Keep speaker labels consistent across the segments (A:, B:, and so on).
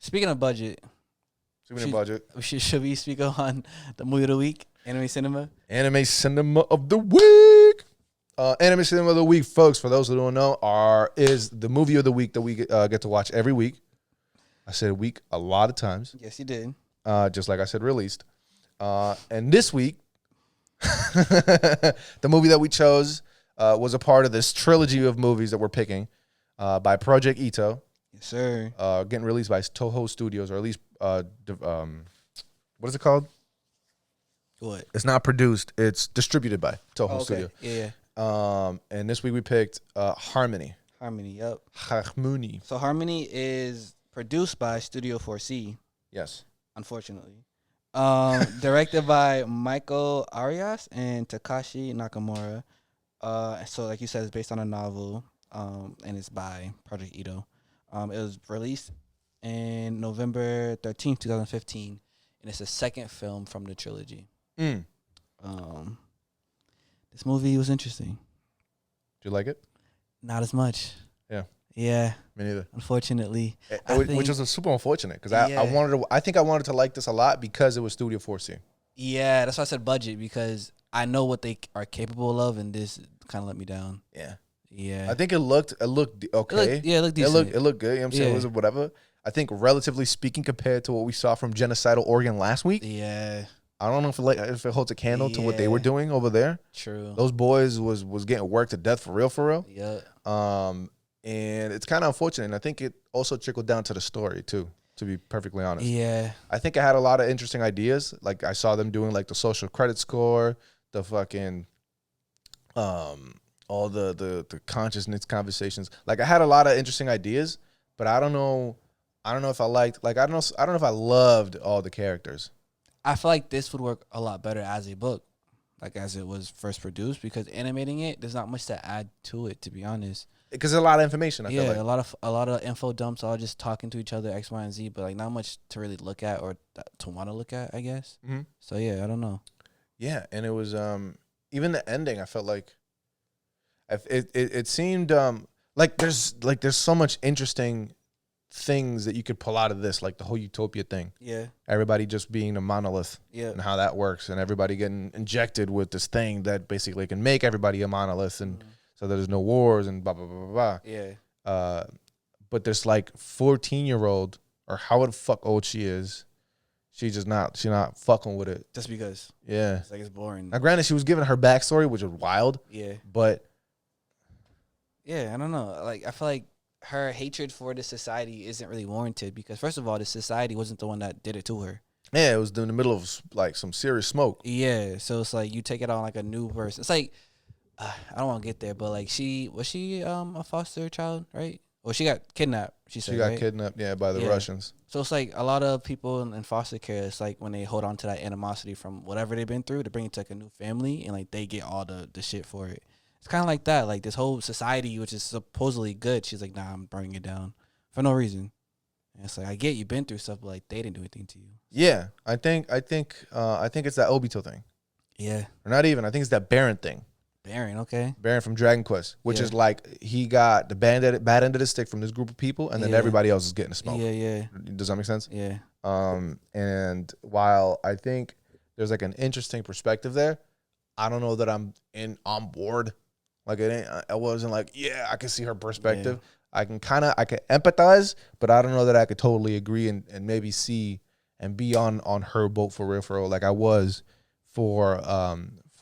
A: Speaking of budget, should we speak on the movie of the week, anime cinema?
B: Anime cinema of the week. Anime cinema of the week, folks. For those who don't know, is the movie of the week that we get to watch every week. I said week a lot of times.
A: Yes, you did.
B: Just like I said, released. And this week, the movie that we chose was a part of this trilogy of movies that we're picking by Project Itoh.
A: Yes, sir.
B: Getting released by Toho Studios, or at least, what is it called?
A: What?
B: It's not produced. It's distributed by Toho Studio.
A: Yeah.
B: And this week we picked Harmony.
A: Harmony, yep.
B: Harmony.
A: So Harmony is produced by Studio 4C,
B: Yes.
A: unfortunately. Directed by Michael Arias and Takashi Nakamura. So like you said, it's based on a novel, and it's by Project Itoh. It was released in November 13th, 2015, and it's the second film from the trilogy. This movie was interesting.
B: Do you like it?
A: Not as much.
B: Yeah.
A: Yeah.
B: Me neither.
A: Unfortunately.
B: Which was super unfortunate because I think I wanted to like this a lot because it was Studio 4C.
A: Yeah, that's why I said budget, because I know what they are capable of, and this kind of let me down.
B: Yeah.
A: Yeah.
B: I think it looked okay.
A: It looked decent.
B: It looked good. You know what I'm saying?
A: Yeah.
B: It was whatever. I think relatively speaking, compared to what we saw from Genocidal Oregon last week,
A: Yeah.
B: I don't know if it holds a candle to what they were doing over there.
A: True.
B: Those boys was getting worked to death for real.
A: Yeah.
B: And it's kind of unfortunate. And I think it also trickled down to the story too, to be perfectly honest.
A: Yeah.
B: I think it had a lot of interesting ideas. Like I saw them doing like the social credit score, the fucking all the consciousness conversations. Like I had a lot of interesting ideas, but I don't know if I liked, like I don't know if I loved all the characters.
A: I feel like this would work a lot better as a book, like as it was first produced, because animating it, there's not much to add to it, to be honest.
B: Because there's a lot of information. I feel like
A: a lot of info dumps, all just talking to each other, X, Y, and Z, but like not much to really look at or to want to look at, I guess.
B: Mm-hmm.
A: So yeah, I don't know.
B: Yeah, and it was even the ending. I felt like it seemed like there's so much interesting things that you could pull out of this, like the whole utopia thing.
A: Yeah.
B: Everybody just being a monolith.
A: Yeah.
B: And how that works, and everybody getting injected with this thing that basically can make everybody a monolith, and so that there's no wars and blah blah blah blah blah.
A: Yeah.
B: But this like 14-year-old, or however the fuck old she is, she's not fucking with it.
A: Just because.
B: Yeah.
A: It's like it's boring.
B: Now granted, she was giving her backstory, which was wild.
A: Yeah.
B: But
A: yeah, I don't know. Like I feel like her hatred for the society isn't really warranted, because first of all, the society wasn't the one that did it to her.
B: yeah, it was in the middle of like some serious smoke.
A: Yeah, so it's like you take it on like a new person. It's like I don't want to get there, but like was she a foster child, right? Well, she got kidnapped. She said
B: She got
A: right?
B: kidnapped, by the Russians.
A: So it's like a lot of people in foster care, it's like when they hold on to that animosity from whatever they've been through to bring it to like a new family, and like they get all the shit for it. It's kind of like that. Like this whole society, which is supposedly good, she's like, nah, I'm burning it down for no reason. And it's like, I get you've been through stuff, but like they didn't do anything to you.
B: Yeah, I think it's that Obito thing.
A: Yeah.
B: Or not even. I think it's that Baron thing.
A: Baron, okay.
B: Baron from Dragon Quest, which is like he got the bad end of the stick from this group of people, and then everybody else is getting the smoke.
A: Yeah.
B: Does that make sense?
A: Yeah.
B: And while I think there's like an interesting perspective there, I don't know that I'm on board. Like I wasn't like, I can see her perspective. Yeah. I can empathize, but I don't know that I could totally agree and maybe see and be on her boat for real, like I was for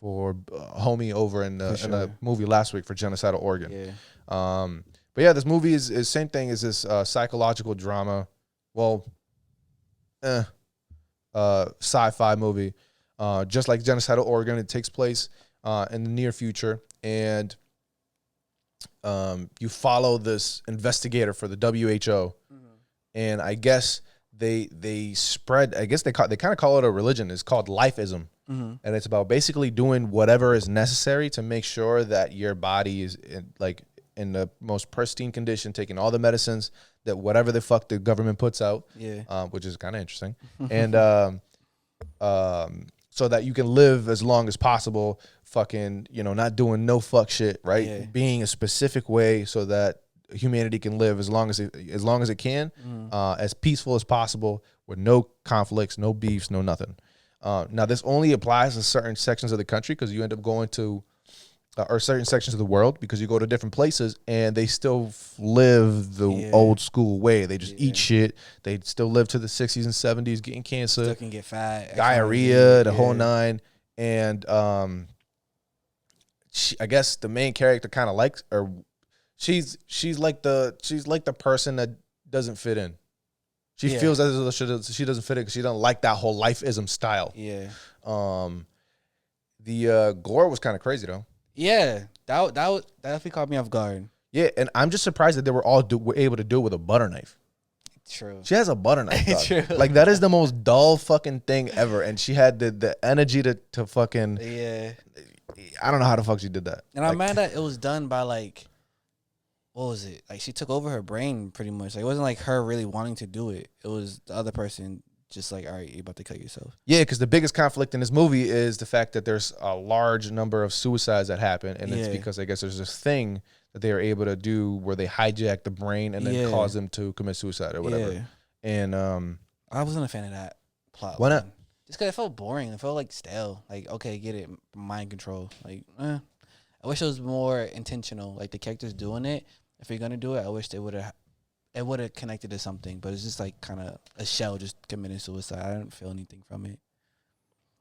B: homie over in the movie last week for Genocidal Oregon.
A: Yeah.
B: But yeah, this movie is same thing as this psychological drama. Well, sci-fi movie. Just like Genocidal Oregon, it takes place in the near future, and you follow this investigator for the WHO, and I guess they spread. I guess they kind of call it a religion. It's called lifeism, and it's about basically doing whatever is necessary to make sure that your body is in the most pristine condition, taking all the medicines that whatever the fuck the government puts out, which is kind of interesting, and so that you can live as long as possible, fucking, not doing no fuck shit, right?
A: Yeah.
B: Being a specific way so that humanity can live as long as it can, as peaceful as possible, with no conflicts, no beefs, no nothing. Now, this only applies to certain sections of the country, because you end up going to or certain sections of the world, because you go to different places and they still live the old school way. They just eat shit. They still live to the 60s and 70s, getting cancer,
A: Still can get fat,
B: diarrhea, the whole nine. And I guess the main character kind of likes, or she's like the person that doesn't fit in. She feels as though she doesn't fit in because she doesn't like that whole lifeism style.
A: Yeah.
B: The gore was kind of crazy though.
A: Yeah, that definitely caught me off guard.
B: Yeah, and I'm just surprised that they were were able to do it with a butter knife.
A: True.
B: She has a butter knife.
A: True.
B: Like, that is the most dull fucking thing ever, and she had the energy to fucking.
A: Yeah.
B: I don't know how the fuck she did that.
A: And I'm mad that it was done by, like, what was it? Like, she took over her brain pretty much. Like, it wasn't like her really wanting to do it. It was the other person just like, all right, you're about to cut yourself.
B: Yeah, because the biggest conflict in this movie is the fact that there's a large number of suicides that happen, and it's because I guess there's this thing that they are able to do where they hijack the brain and then cause them to commit suicide or whatever.
A: Yeah.
B: And
A: I wasn't a fan of that plot.
B: Why not?
A: Just because it felt boring. It felt like stale. Like, okay, get it, mind control. Like, I wish it was more intentional. Like, the characters doing it. If you're gonna do it, I wish it would have connected to something. But it's just like kind of a shell just committing suicide. I didn't feel anything from it.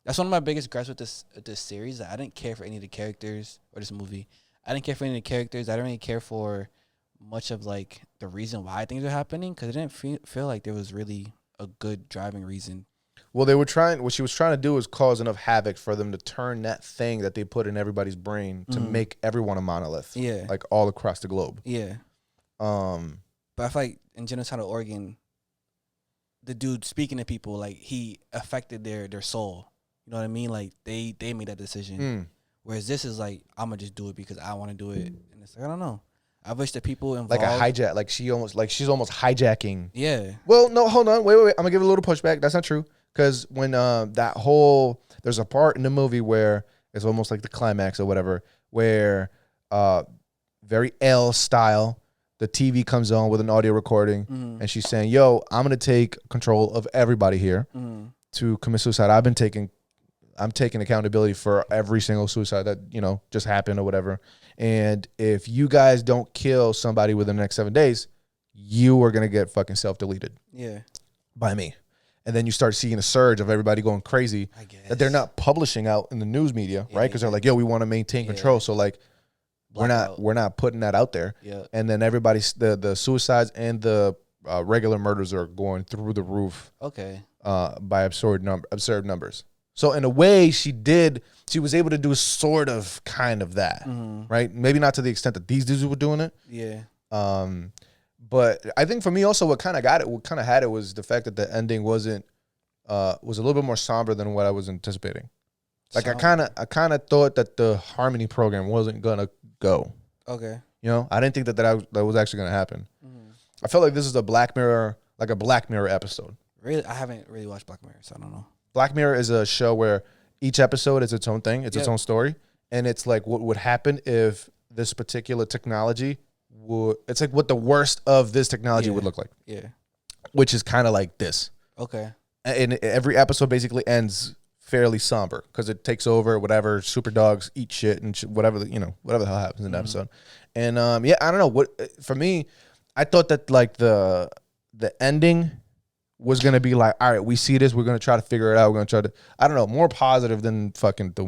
A: That's one of my biggest gripes with this series. That I didn't care for any of the characters, or this movie. I didn't care for any of the characters. I didn't really care for much of like the reason why things are happening, because it didn't feel like there was really a good driving reason.
B: Well, what she was trying to do was cause enough havoc for them to turn that thing that they put in everybody's brain to make everyone a monolith.
A: Yeah.
B: Like all across the globe.
A: Yeah. But I feel like in Genocidal Oregon, the dude speaking to people, like, he affected their soul. You know what I mean? Like, they made that decision. Whereas this is like, I'm gonna just do it because I want to do it. And it's like, I don't know. I wish the people involved,
B: like a hijack, she's almost hijacking.
A: Yeah.
B: Well, no, hold on, wait. I'm gonna give it a little pushback. That's not true, because when there's a part in the movie where it's almost like the climax or whatever, where very L style, the TV comes on with an audio recording, and she's saying, "Yo, I'm gonna take control of everybody here to commit suicide. I'm taking accountability for every single suicide that, just happened or whatever. And if you guys don't kill somebody within the next 7 days, you are going to get fucking self-deleted."
A: Yeah.
B: By me. And then you start seeing a surge of everybody going crazy,
A: I guess,
B: that they're not publishing out in the news media, right? Because they're like, "Yo, we want to maintain control." So like, we're not putting that out there.
A: Yeah.
B: And then everybody's the suicides and the regular murders are going through the roof.
A: Okay.
B: By absurd numbers. So in a way, she was able to do sort of kind of that, right? Maybe not to the extent that these dudes were doing it.
A: Yeah.
B: But I think for me also, what kind of had it was the fact that the ending was a little bit more somber than what I was anticipating. Like, I kind of thought that the Harmony program wasn't gonna go.
A: Okay.
B: I didn't think that was actually gonna happen. I felt like this is a Black Mirror episode.
A: Really, I haven't really watched Black Mirror, so I don't know.
B: Black Mirror is a show where each episode is its own thing. It's its own story. And it's like what would happen if this particular technology it's like what the worst of this technology would look like. Yeah. Which is kind of like this. Okay. And every episode basically ends fairly somber because it takes over, whatever, super dogs eat shit and whatever the hell happens in the episode. And I don't know, for me, I thought that like the ending was going to be like, all right, we see this, we're going to try to figure it out, we're going to try to, I don't know, more positive than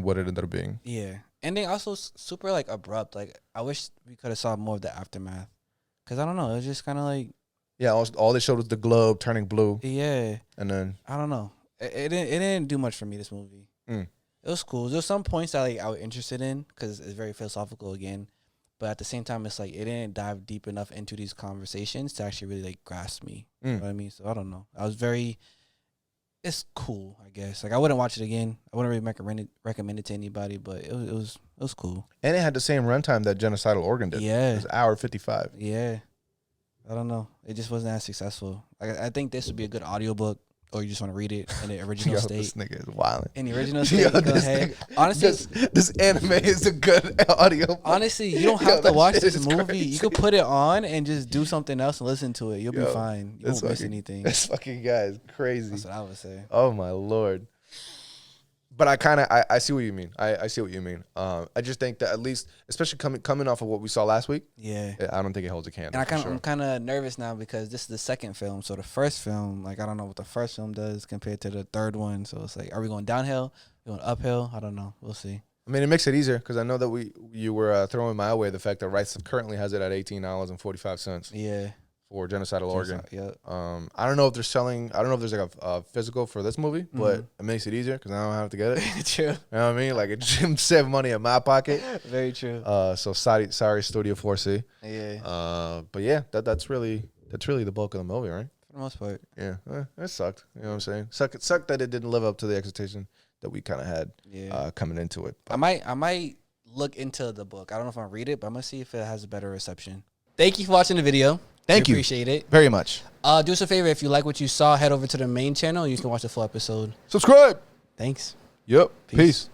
B: what it ended up being.
A: Yeah. Ending also super like abrupt. Like, I wish we could have saw more of the aftermath. Because I don't know, it was just kind of like,
B: yeah, all they showed was the globe turning blue.
A: Yeah.
B: And then
A: I don't know. It didn't do much for me, this movie. It was cool. There's some points that like I was interested in because it's very philosophical again. But at the same time, it's like it didn't dive deep enough into these conversations to actually really like grasp me. You know what I mean? So I don't know. It's cool, I guess. Like, I wouldn't watch it again. I wouldn't really recommend it to anybody, but it was cool.
B: And it had the same runtime that Genocidal Oregon did.
A: Yeah.
B: It was 1:55.
A: Yeah. I don't know. It just wasn't as successful. Like, I think this would be a good audiobook. or you just want to read it in the original
B: Yo,
A: state.
B: this nigga is wildin'.
A: In the original state,
B: Yo,
A: go
B: this
A: ahead.
B: nigga-
A: Honestly,
B: this anime is a good audio.
A: honestly, you don't
B: Yo,
A: have to
B: that
A: watch
B: shit
A: this
B: is
A: movie.
B: crazy.
A: You could put it on and just do something else and listen to it. You'll be
B: Yo,
A: fine. You
B: this
A: won't miss
B: fucking-
A: anything.
B: This fucking guy is crazy.
A: That's what I would say.
B: Oh my lord. But I see what you mean. I see what you mean. I just think that at least, especially coming off of what we saw last week,
A: Yeah.
B: I don't think it holds a candle.
A: And
B: for
A: I'm
B: sure.
A: kind of nervous now because this is the second film. So the first film, like I don't know what the first film does compared to the third one. So it's like, are we going downhill? Are we going uphill? I don't know. We'll see.
B: I mean, it makes it easier because I know that you were throwing my way the fact that Rice currently has it at $18.45
A: Yeah.
B: for Genocidal Organ.
A: Yep.
B: I don't know if they're selling. I don't know if there's like a physical for this movie, but it makes it easier because I don't have to get it.
A: True.
B: You know what I mean? Like it save money in my pocket.
A: Very true.
B: So sorry, Studio 4C.
A: Yeah.
B: But yeah, that's really the bulk of the movie, right?
A: For the most part.
B: Yeah, it sucked. You know what I'm saying? It sucked that it didn't live up to the expectation that we kind of had coming into it.
A: I might look into the book. I don't know if I'm gonna read it, but I'm gonna see if it has a better reception. Thank you for watching the video.
B: Thank you.
A: Appreciate it.
B: Very much.
A: Do us a favor, if you like what you saw, head over to the main channel. You can watch the full episode.
B: Subscribe.
A: Thanks.
B: Yep.
A: Peace.
B: Peace.